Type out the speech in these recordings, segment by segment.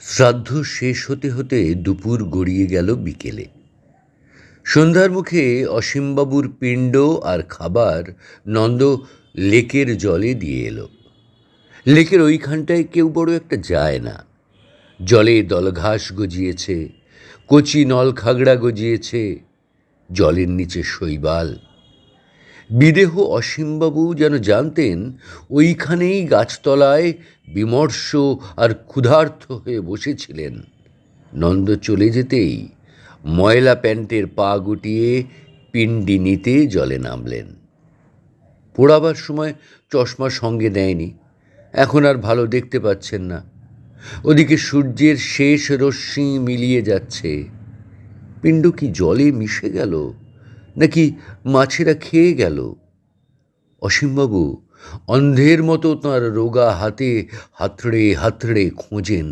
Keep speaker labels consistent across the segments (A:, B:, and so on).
A: শ্রাদ্ধ শেষ হতে হতে দুপুর গড়িয়ে গেল বিকেলে। সন্ধ্যার মুখে অসীমবাবুর পিণ্ড আর খাবার নন্দ লেকের জলে দিয়ে এলো। লেকের ওইখানটায় কেউ বড় একটা যায় না। জলে দলঘাস গজিয়েছে, কচি নলখাগড়া গজিয়েছে, জলের নিচে শৈবাল। বিদেহ অসীমবাবু যেন জানতেন ওইখানেই গাছতলায় বিমর্ষ আর ক্ষুধার্ত হয়ে বসেছিলেন। নন্দ চলে যেতেই ময়লা প্যান্টের পা গুটিয়ে পিণ্ডি নিতে জলে নামলেন। পোড়াবার সময় চশমা সঙ্গে নেয়নি, এখন আর ভালো দেখতে পাচ্ছেন না। ওদিকে সূর্যের শেষ রশ্মি মিলিয়ে যাচ্ছে। পিণ্ড কি জলে মিশে গেল, নাকি মাছেরা খেয়ে গেল? অসীমবাবু অন্ধের মতো তাঁর রোগা হাতে হাতড়ে হাতড়ে খোঁজেন।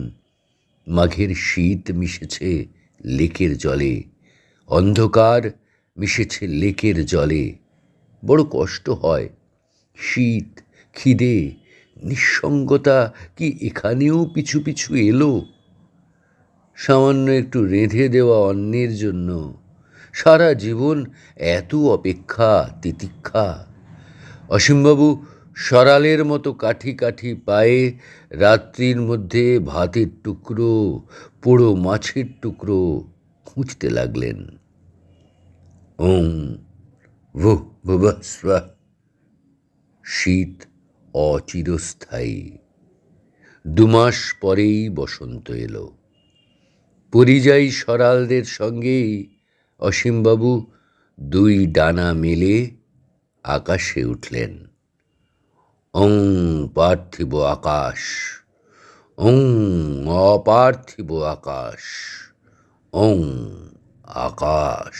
A: মাঘের শীত মিশেছে লেকের জলে, অন্ধকার মিশেছে লেকের জলে। বড় কষ্ট হয়। শীত, খিদে, নিঃসঙ্গতা কি এখানেও পিছু পিছু এলো? সামান্য একটু রেঁধে দেওয়া অন্নের জন্য সারা জীবন এত অপেক্ষা, তিতিক্ষা। অসীমবাবু সরালের মতো কাঠি কাঠি পায়ে রাত্রির মধ্যে ভাতের টুকরো, পোড়ো মাছের টুকরো খুঁজতে লাগলেন। ওং ভুঃ ভুবস্বঃ। শীত অচিরস্থায়ী। 2 মাস পরেই বসন্ত এলো। পরিযায়ী সরালদের সঙ্গেই অসীমবাবু 2 ডানা মেলে আকাশে উঠলেন। ওং পার্থিব আকাশ, ওং অপার্থিব আকাশ, ওং আকাশ।